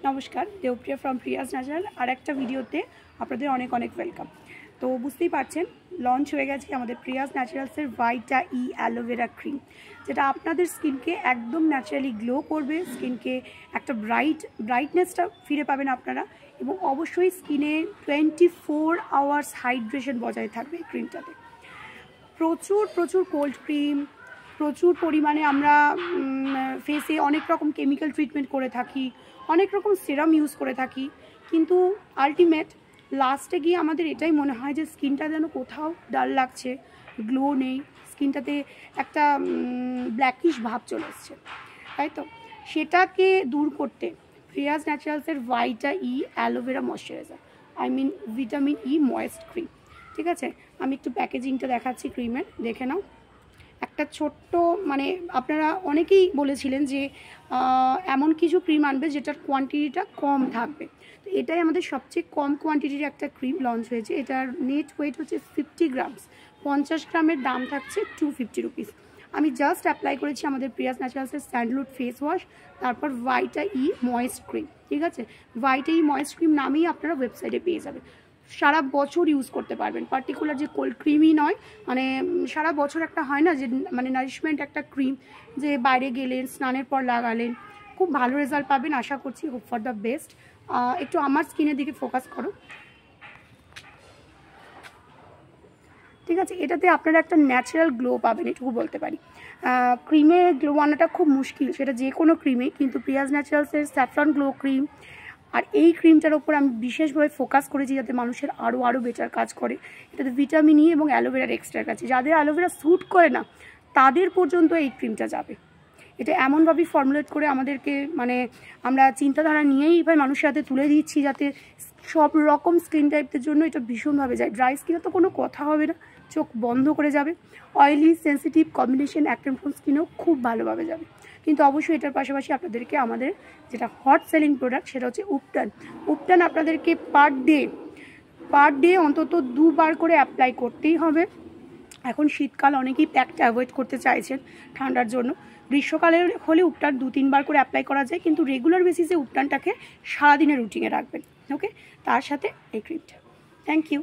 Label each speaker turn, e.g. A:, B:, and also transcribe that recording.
A: নমস্কার, Debapriya from Prius natural আর একটা ভিডিওতে আপনাদের অনেক অনেক ওয়েলকাম। তো বুঝতেই পারছেন, লঞ্চ হয়ে গেছে আমাদের প্রিয়াস ন্যাচারালসের ভাইটা ই অ্যালোভেরা ক্রিম, যেটা আপনাদের স্কিনকে একদম ন্যাচারালি গ্লো করবে, স্কিনকে একটা ব্রাইটনেসটা ফিরে পাবেন আপনারা, এবং অবশ্যই স্কিনে 24 আওয়ার্স হাইড্রেশন বজায় থাকবে এই ক্রিমটাতে। প্রচুর কোল্ড ক্রিম, প্রচুর পরিমাণে আমরা ফেসে অনেক রকম কেমিক্যাল ট্রিটমেন্ট করে থাকি, অনেক রকম সিরাম ইউজ করে থাকি, কিন্তু আলটিমেট লাস্টে গিয়ে আমাদের এটাই মনে হয় যে স্কিনটা যেন কোথাও ডাল লাগছে, গ্লো নেই, স্কিনটাতে একটা ব্ল্যাকিশ ভাব চলে এসছে, তাই তো। সেটাকে দূর করতে প্রিয়াস ন্যাচারালসের vita E aloe vera moisturizer, vitamin E moist cream, ঠিক আছে। আমি একটু প্যাকেজিংটা দেখাচ্ছি ক্রিমের, দেখে নাও। একটা ছোট্ট আপনারা অনেকেই বলেছিলেন যে এমন কিছু ক্রিম আনবে যেটার কোয়ান্টিটিটা কম থাকবে, তো এটাই আমাদের সবচেয়ে কম কোয়ান্টিটির একটা ক্রিম লঞ্চ হয়েছে। এটার নেট ওয়েট হচ্ছে 50 গ্রামস, 50 গ্রামের দাম থাকছে 250 রুপিস। আমি জাস্ট অ্যাপ্লাই করেছি আমাদের প্রিয়াস ন্যাচারালসের স্যান্ডলউড ফেস ওয়াশ, তারপর ভাইটা ই ময়েস্ট ক্রিম, ঠিক আছে। ভাইটা ই ময়েস্ট ক্রিম নামেই আপনারা ওয়েবসাইটে পেয়ে যাবেন, সারা বছর ইউজ করতে পারবেন। পার্টিকুলার যে কোল্ড ক্রিমই নয়, সারা বছর একটা হয় না যে নারিশমেন্ট একটা ক্রিম, যে বাইরে গেলেন, স্নানের পর লাগালেন, খুব ভালো রেজাল্ট পাবেন আশা করছি। Hope for the best. একটু আমার স্কিনের দিকে ফোকাস করো, ঠিক আছে। এটাতে আপনারা একটা ন্যাচারাল গ্লো পাবেন, এটুকু বলতে পারি। ক্রিমে গ্লো আনাটা খুব মুশকিল, সেটা যে কোনো ক্রিমে, কিন্তু প্রিয়াস ন্যাচারালসের স্যাফরন গ্লো ক্রিম আর এই ক্রিমটার ওপর আমি বিশেষভাবে ফোকাস করেছি যাতে মানুষের আরও বেটার কাজ করে। এটাতে ভিটামিন ই এবং অ্যালোভেরার এক্সট্রা আছে, যাদের অ্যালোভেরা স্যুট করে না তাদের পর্যন্ত এই ক্রিমটা যাবে। এটা এমনভাবেই ফর্মুলেট করে আমাদেরকে আমরা চিন্তাধারা নিয়েই এবার মানুষের হাতে তুলে দিচ্ছি যাতে সব রকম স্কিন টাইপের জন্য এটা ভীষণভাবে যায়। ড্রাই স্কিনে তো কোনো কথা হবে না, চোখ বন্ধ করে যাবে। অয়েলি সেন্সিটিভ কম্বিনেশন অ্যাক্টিভ স্কিনেও খুব ভালোভাবে যাবে। কিন্তু অবশ্যই এটার পাশাপাশি আপনাদেরকে আমাদের যেটা হট সেলিং প্রোডাক্ট সেটা হচ্ছে উপটান আপনাদেরকে পার ডে অন্তত 2 বার করে অ্যাপ্লাই করতেই হবে। এখন শীতকাল, অনেকেই প্যাকটা অ্যাভয়েড করতে চাইছেন ঠান্ডার জন্য। গ্রীষ্মকালে হলে উপটান 2-3 বার করে অ্যাপ্লাই করা যায়, কিন্তু রেগুলার বেসিসে উপটানটাকে সারাদিনের রুটিনে রাখবেন, ওকে। তার সাথে এই ক্রিমটা। Thank you.